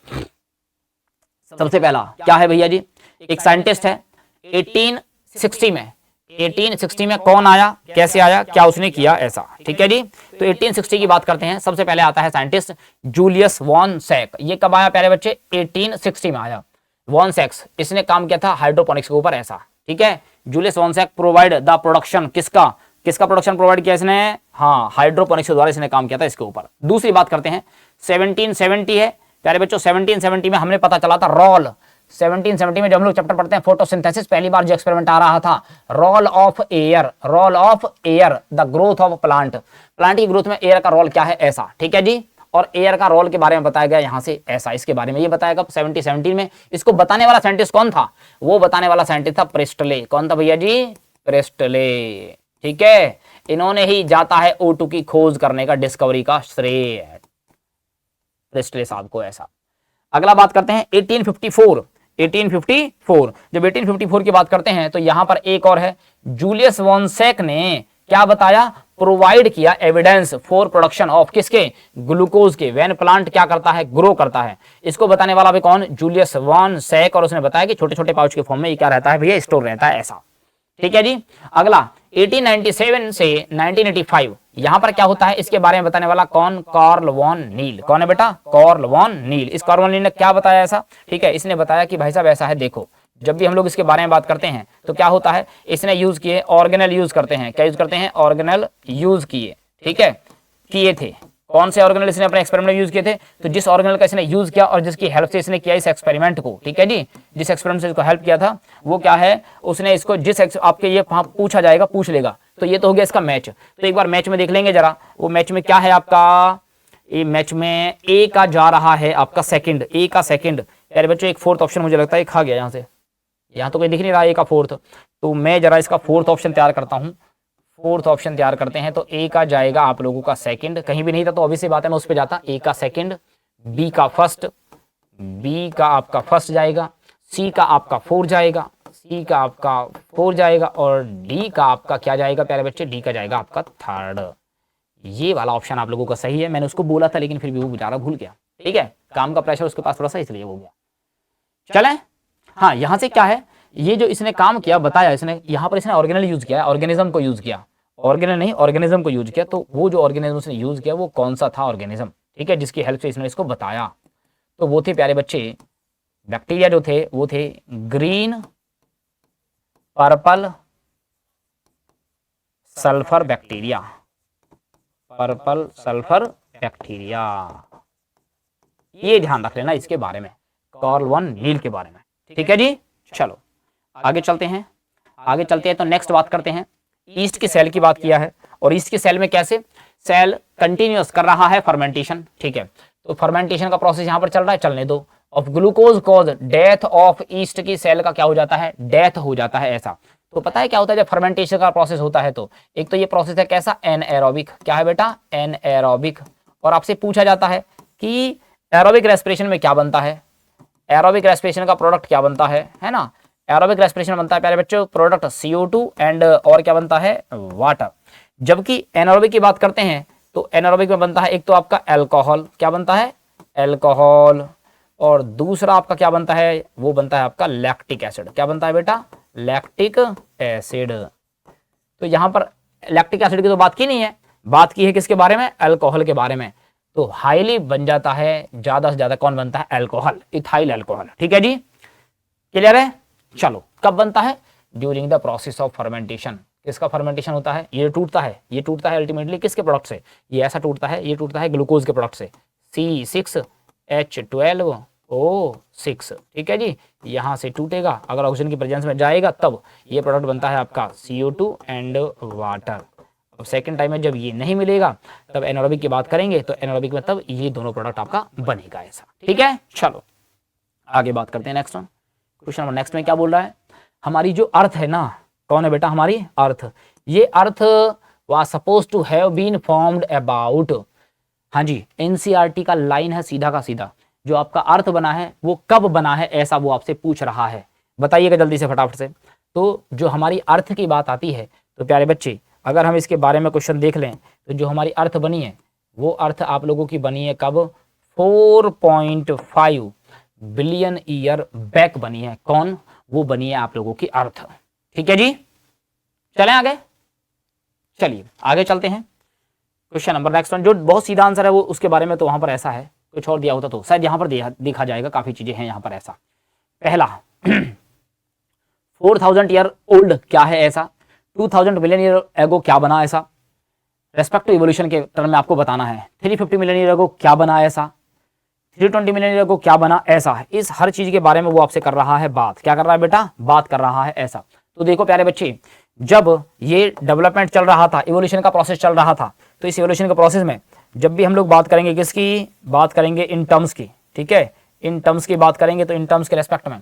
सबसे पहला क्या है भैया जी, एक साइंटिस्ट है 1860 में, 1860 में कौन आया, कैसे आया, क्या उसने किया, ऐसा। ठीक है जी, तो 1860 की बात करते हैं। सबसे पहले आता है साइंटिस्ट जूलियस वॉन सैक। ये कब आया प्यारे बच्चे, 1860 में आया। वॉन सैक्स, इसने काम किया था हाइड्रोपोनिक्स के ऊपर, ऐसा। ठीक है, Julius von Sachs provide the production, किसका प्रोडक्शन प्रोवाइड किया इसने, हाँ हाइड्रोपोनिक्स के द्वारा इसने काम किया था इसके ऊपर। दूसरी बात करते हैं 1770 है प्यारे बच्चों, 1770 में हमने पता चला था रोल, 1770 में जब हम लोग चैप्टर पढ़ते हैं फोटोसिंथेसिस, पहली बार जो एक्सपेरिमेंट आ रहा था, role of air the growth of plant की ग्रोथ में एयर का रोल क्या है, ऐसा। ठीक है जी, और एयर का रोल के बारे में बताया गया यहां से, ऐसा। इसके बारे में ये बताया गया 1770 में। इसको बताने वाला साइंटिस्ट कौन था, वो बताने वाला साइंटिस्ट था प्रेस्टले। कौन था भैया जी, प्रेस्टले। ठीक है, इन्होंने ही जाता है O2 की खोज करने का, डिस्कवरी का श्रेय प्रेस्टले साहब को, ऐसा। अगला बात करते हैं 1854। जब 1854 की बात करते हैं तो यहां पर एक और है, जूलियस वॉन सैक ने क्या बताया, प्रोवाइड किया एविडेंस फॉर प्रोडक्शन ऑफ किसके, ग्लूकोज के, व्हेन प्लांट क्या करता है, ग्रो करता है। इसको बताने वाला भी कौन, जूलियस वॉन सैक, और उसने बताया कि छोटे छोटे पाउच के फॉर्म में ये क्या रहता है भैया, स्टोर रहता है, ऐसा। ठीक है जी, अगला 1897 से 1985, यहां पर क्या होता है इसके बारे में बताने वाला कौन, कार्ल वॉन नील। कौन है बेटा, कार्ल वॉन नील। इस कार्ल वॉन नील ने क्या बताया ऐसा, ठीक है, इसने बताया कि भाई साहब ऐसा है, देखो जब भी हम लोग इसके बारे में बात करते हैं तो क्या होता है, इसने यूज किए ऑर्गेनल यूज करते हैं, क्या यूज करते हैं, ऑर्गेनल यूज किए। ठीक है, किए थे, कौन से ऑर्गेनल इसने अपने एक्सपेरिमेंट में यूज किए थे, तो जिस ऑर्गेनल का इसने यूज किया और जिसकी हेल्प से इसने किया इस एक्सपेरिमेंट को। ठीक है जी, जिस एक्सपेरिमेंट से इसको हेल्प किया था वो क्या है, उसने इसको जिस आपके ये पूछा जाएगा, पूछ लेगा, तो ये तो हो गया इसका मैच। तो एक बार मैच में देख लेंगे जरा, वो मैच में क्या है आपका, ये मैच में ए का जा रहा है आपका सेकंड, ए का सेकंड। यार बच्चों एक फोर्थ ऑप्शन मुझे लगता है खा गया यहाँ से, यहाँ तो कोई दिख नहीं रहा ए का फोर्थ, तो मैं जरा इसका फोर्थ ऑप्शन तैयार करता हूँ। फोर्थ ऑप्शन तैयार करते हैं तो ए का जाएगा आप लोगों का सेकंड, कहीं भी नहीं था तो ऑब्वियस सी बात है मैं उस पर जाता, ए का सेकंड, बी का फर्स्ट, बी का आपका फर्स्ट जाएगा, सी का आपका फोर जाएगा, सी का आपका फोर जाएगा, और डी का आपका क्या जाएगा प्यारे बच्चे, डी का जाएगा आपका थर्ड। ये वाला ऑप्शन आप लोगों का सही है, मैंने उसको बोला था लेकिन फिर भी वो बेचारा भूल गया। ठीक है, काम का प्रेशर उसके पास थोड़ा सा इसलिए हो गया। चले, हाँ यहाँ से क्या है, ये जो इसने काम किया बताया इसने, यहाँ पर इसने ऑर्गेनल यूज किया, ऑर्गेनिज्म को यूज किया, ऑर्गेनल नहीं ऑर्गेनिज्म को यूज किया। तो वो जो ऑर्गेनिज्म उसने यूज किया वो कौन सा था ऑर्गेनिज्म, ठीक है, जिसकी हेल्प से इसने इसको बताया, तो वो थे प्यारे बच्चे बैक्टीरिया जो थे वो थे green purple sulphur bacteria, purple sulphur bacteria. ये ध्यान रख लेना इसके बारे में, कार्ल वॉन नील के बारे में। ठीक है जी, चलो आगे चलते हैं, आगे चलते हैं तो नेक्स्ट बात करते हैं, ईस्ट की सेल की बात किया है, और ईस्ट की सेल में कैसे, सेल कंटिन्यूअस कर रहा है फर्मेंटेशन। ठीक है, तो फर्मेंटेशन का प्रोसेस यहां पर चल रहा है, चलने दो। Of glucose cause death of east की सेल का क्या हो जाता है, डेथ हो जाता है, ऐसा। तो पता है क्या होता है जब फर्मेंटेशन का प्रोसेस होता है, तो एक तो ये प्रोसेस है कैसा, एनएरोबिक। क्या है बेटा, एनएरोबिक। और आपसे पूछा जाता है कि एरोबिक रेस्पिरेशन में क्या बनता है, एरोबिक रेस्पिरेशन का प्रोडक्ट क्या बनता है ना। एरोबिक रेस्पिरेशन बनता है प्यारे बच्चों प्रोडक्ट CO2 एंड और क्या बनता है, वाटर। जबकि एनारोबिक की बात करते हैं तो एनारोबिक में बनता है एक तो आपका अल्कोहल, क्या बनता है, अल्कोहल, और दूसरा आपका क्या बनता है, वो बनता है आपका लैक्टिक एसिड। क्या बनता है बेटा, लैक्टिक एसिड। तो यहां पर लैक्टिक एसिड की तो बात की नहीं है, बात की है किसके बारे में, अल्कोहल के बारे में। तो हाईली बन जाता है, ज्यादा से ज्यादा कौन बनता है, अल्कोहल, इथाइल अल्कोहल। ठीक है जी, क्लियर है। चलो कब बनता है, during the process of fermentation. किसका फर्मेंटेशन होता है, ये टूटता है, ये टूटता है अल्टीमेटली किसके प्रोडक्ट से, ये ऐसा टूटता है, ये टूटता है ग्लूकोज के प्रोडक्ट से, C6H12O6। ठीक है जी, यहां से टूटेगा, अगर ऑक्सीजन की प्रेजेंस में जाएगा तब ये प्रोडक्ट बनता है आपका CO2 एंड वाटर। अब सेकंड टाइम में जब ये नहीं मिलेगा तब एनारोबिक की बात करेंगे, तो एनारोबिक में तब ये दोनों प्रोडक्ट आपका बनेगा ऐसा। ठीक है, चलो आगे बात करते हैं next one. Question number next में क्या बोल रहा है, हमारी जो अर्थ है ना, कौन है बेटा, हमारी अर्थ। ये earth was suppose to have been formed about, हाँ जी, एनसीईआरटी का लाइन है सीधा का सीधा, जो आपका अर्थ बना है वो कब बना है, ऐसा वो आपसे पूछ रहा है। बताइएगा जल्दी से फटाफट से। तो जो हमारी अर्थ की बात आती है तो प्यारे बच्चे, अगर हम इसके बारे में क्वेश्चन देख लें तो जो हमारी अर्थ बनी है वो अर्थ आप लोगों की बनी है कब, 4.5 बिलियन ईयर बैक बनी है। कौन, वो बनी है आप लोगों की अर्थ। ठीक है जी, चलें आगे, चलिए आगे चलते हैं। क्वेश्चन नंबर नेक्स्ट वन, जो बहुत सीधा आंसर है वो उसके बारे में तो वहां पर ऐसा है, कुछ और दिया होता तो शायद यहां पर देखा जाएगा, काफी चीजें हैं यहां पर ऐसा। पहला 4000 ईयर ओल्ड क्या है ऐसा, 2000 मिलियन ईयर एगो क्या बना ऐसा, रेस्पेक्ट टू इवोल्यूशन के टर्म में आपको बताना है। 350 मिलियन ईयर एगो क्या बना ऐसा, 320 मिलियन ईयर एगो क्या बना ऐसा है। इस हर चीज के बारे में वो आपसे कर रहा है बात। क्या कर रहा है बेटा, बात कर रहा है ऐसा। तो देखो प्यारे बच्चे, जब ये डेवलपमेंट चल रहा था, इवोल्यूशन का प्रोसेस चल रहा था, तो इस इवोल्यूशन के प्रोसेस में जब भी हम लोग बात करेंगे किसकी, बात करेंगे इन टर्म्स की। ठीक है, इन टर्म्स की बात करेंगे तो इन टर्म्स के रेस्पेक्ट में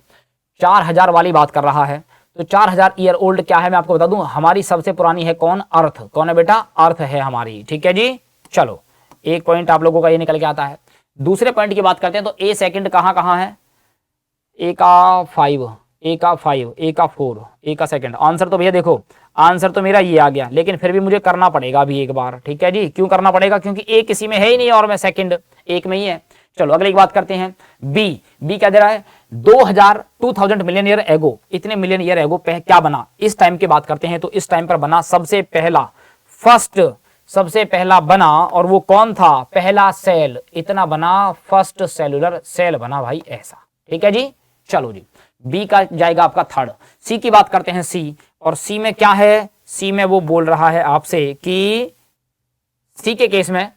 4000 वाली बात कर रहा है। तो 4000 ईयर ओल्ड क्या है मैं आपको बता दूं, हमारी सबसे पुरानी है कौन, अर्थ। कौन है बेटा, अर्थ है हमारी। ठीक है जी, चलो एक पॉइंट आप लोगों का ये निकल के आता है। दूसरे पॉइंट की बात करते हैं तो ए सेकंड कहां कहां है, ए का 5, ए का 5, ए का 4, ए का सेकंड। आंसर तो भैया देखो, आंसर तो मेरा ये आ गया, लेकिन फिर भी मुझे करना पड़ेगा अभी एक बार। ठीक है जी, क्यों करना पड़ेगा, क्योंकि ए किसी में है ही नहीं और मैं सेकंड एक में ही है। चलो अगली बात करते हैं, बी। बी क्या दे रहा है, 2000 मिलियन ईयर एगो, इतने मिलियन ईयर एगो क्या बना, इस टाइम की बात करते हैं। तो इस टाइम पर बना सबसे पहला, फर्स्ट, सबसे पहला बना, और वो कौन था, पहला सेल, इतना बना, फर्स्ट सेलुलर सेल बना भाई ऐसा। ठीक है जी, चलो जी, बी का जाएगा आपका थर्ड। सी की बात करते हैं, सी, और सी में क्या है, सी में वो बोल रहा है आपसे कि सी के केस में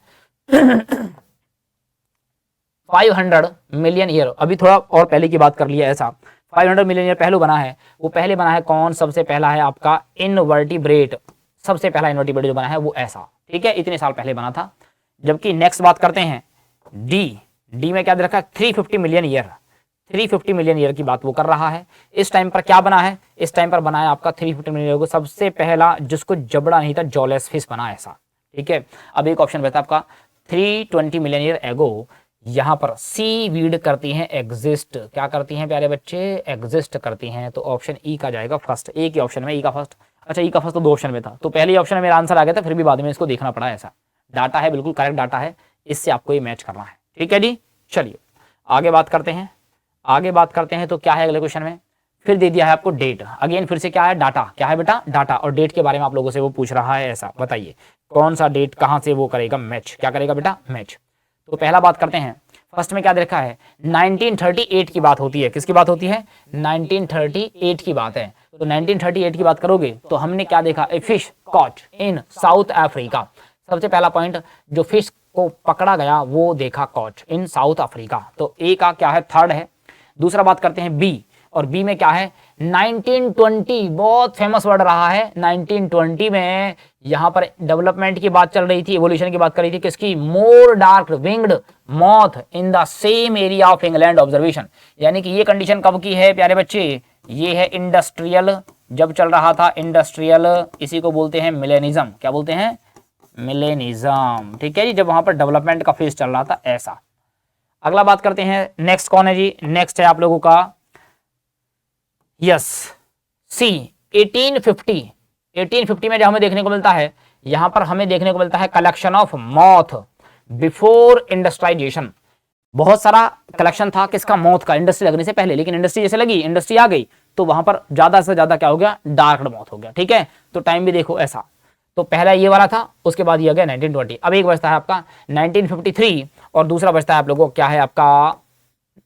500 मिलियन ईयर, अभी थोड़ा और पहले की बात कर लिया ऐसा, 500 मिलियन ईयर पहले बना है। वो पहले बना है कौन, सबसे पहला है आपका इनवर्टिब्रेट, सबसे पहला इनवर्टिब्रेट जो बना है वो ऐसा। ठीक है, इतने साल पहले बना था। जबकि नेक्स्ट बात करते हैं डी। डी में क्या दे रखा है, 350 मिलियन ईयर, 350 मिलियन ईयर की बात वो कर रहा है। इस टाइम पर क्या बना है, इस टाइम पर बना है आपका 350 मिलियन ईयर को सबसे पहला जिसको जबड़ा नहीं था, जॉलेस फिश बना ऐसा। ठीक है, अब एक ऑप्शन बचा आपका 320 मिलियन ईयर एगो, यहां पर सी वीड करती हैं एग्जिस्ट। क्या करती हैं प्यारे बच्चे, एग्जिस्ट करती हैं। तो ऑप्शन ई का जाएगा फर्स्ट, एक ही ऑप्शन में ई का फर्स्ट। अच्छा, ई का फर्स्ट तो 2 ऑप्शन में था, तो पहले ही ऑप्शन में मेरा आंसर आ गया था, फिर भी बाद में इसको देखना पड़ा ऐसा। डाटा है, बिल्कुल करेक्ट डाटा है, इससे आपको ये मैच करना है। ठीक है जी, चलिए आगे बात करते हैं। आगे बात करते हैं तो क्या है अगले क्वेश्चन में, फिर दे दिया है आपको डेट। अगेन फिर से क्या है, डाटा। क्या है बेटा, डाटा। और डेट के बारे में आप लोगों से वो पूछ रहा है ऐसा। बताइए कौन सा डेट कहां से वो करेगा मैच, क्या करेगा बेटा, मैच। तो पहला बात करते हैं, फर्स्ट में क्या देखा है, 1938 की बात होती है। किसकी बात होती है, 1938 की बात है। तो 1938 की बात करोगे तो हमने क्या देखा, a fish caught in south Africa. सबसे पहला पॉइंट, जो फिश को पकड़ा गया वो देखा कॉट इन साउथ अफ्रीका। तो ए का क्या है, थर्ड है। दूसरा बात करते हैं बी, और बी में क्या है, 1920, बहुत फेमस वर्ड रहा है 1920 में। यहां पर डेवलपमेंट की बात चल रही थी, इवोल्यूशन की बात कर रही थी, किसकी, more dark winged moth in the same area of England observation. यानी कि ये कंडीशन कब की है प्यारे बच्चे, ये है इंडस्ट्रियल, जब चल रहा था इंडस्ट्रियल, इसी को बोलते हैं मिलेनिज्म। क्या बोलते हैं, मिलेनिज्म। ठीक है जी, जब वहां पर डेवलपमेंट का फेज चल रहा था ऐसा। अगला बात करते हैं, नेक्स्ट कौन है जी, नेक्स्ट है आप लोगों का, यस, सी 1850। 1850 में जो हमें देखने को मिलता है, यहां पर हमें देखने को मिलता है collection of moth before industrialisation. बहुत सारा कलेक्शन था किसका, मौत का, इंडस्ट्री लगने से पहले। लेकिन इंडस्ट्री जैसे लगी, इंडस्ट्री आ गई, तो वहां पर ज्यादा से ज्यादा क्या हो गया, डार्क मौत हो गया। ठीक है, तो टाइम भी देखो ऐसा। तो पहला ये वाला था, उसके बाद ये आ गया 1920। अब एक बचता है आपका 1953 और दूसरा बचता है आप लोगों को क्या है आपका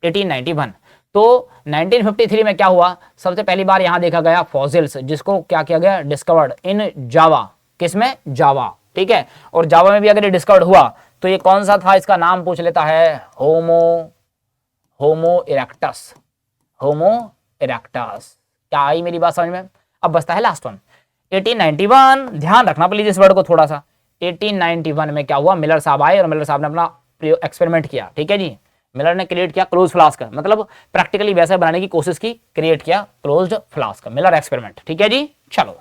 1891। तो 1953 में क्या हुआ, सबसे पहली बार यहां देखा गया फॉसिल्स, जिसको क्या किया गया, डिस्कवर्ड इन जावा। किसमें, जावा। ठीक है, और जावा में भी अगर ये डिस्कवर्ड हुआ तो ये कौन सा था, इसका नाम पूछ लेता है होमो इरेक्टस। होमो इरेक्टस। क्या आई मेरी बात समझ में? अब बचता है लास्ट वन 1891। ध्यान रखना प्लीज इस वर्ड को थोड़ा सा। 1891 में क्या हुआ, मिलर साहब आए और मिलर साहब ने अपना एक्सपेरिमेंट किया। ठीक है जी, मिलर ने क्रिएट किया क्लोज फ्लास्क, मतलब प्रैक्टिकली वैसे बनाने की कोशिश की, क्रिएट किया क्लोज्ड फ्लास्क, मिलर एक्सपेरिमेंट। ठीक है जी, चलो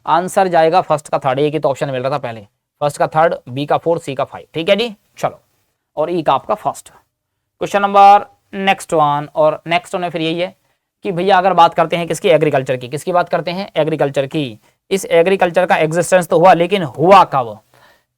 आंसर जाएगा फर्स्ट का थर्ड। एक ही तो ऑप्शन मिल रहा था पहले, फर्स्ट का थर्ड, बी का 4, सी का 5। ठीक है जी, चलो, और ई का आपका first. Question number next one, और नेक्स्ट वन फिर यही है कि भैया अगर बात करते हैं किसकी, एग्रीकल्चर की। किसकी बात करते हैं, एग्रीकल्चर की। इस एग्रीकल्चर का एग्जिस्टेंस तो हुआ, लेकिन हुआ कब,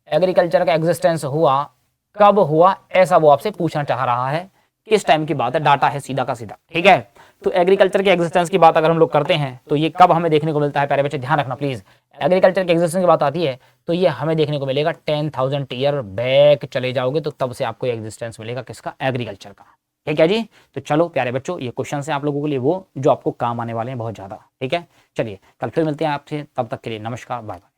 एग्रीकल्चर का एग्जिस्टेंस हुआ कब हुआ, ऐसा वो आपसे पूछना चाह रहा है। किस टाइम की बात है, डाटा है सीधा का सीधा। ठीक है, तो एग्रीकल्चर के एग्जिस्टेंस की बात अगर हम लोग करते हैं तो ये कब हमें देखने को मिलता है, प्यारे बच्चे ध्यान रखना प्लीज। एग्रीकल्चर के एग्जिस्टेंस की बात आती है तो ये हमें देखने को मिलेगा 10,000 ईयर बैक चले जाओगे तो तब से आपको एग्जिस्टेंस मिलेगा किसका, एग्रीकल्चर का। ठीक है जी, तो चलो प्यारे बच्चों, ये क्वेश्चन है आप लोगों के लिए वो जो आपको काम आने वाले हैं बहुत ज्यादा। ठीक है, चलिए कल फिर मिलते हैं आपसे, तब तक के लिए नमस्कार, बाय बाय।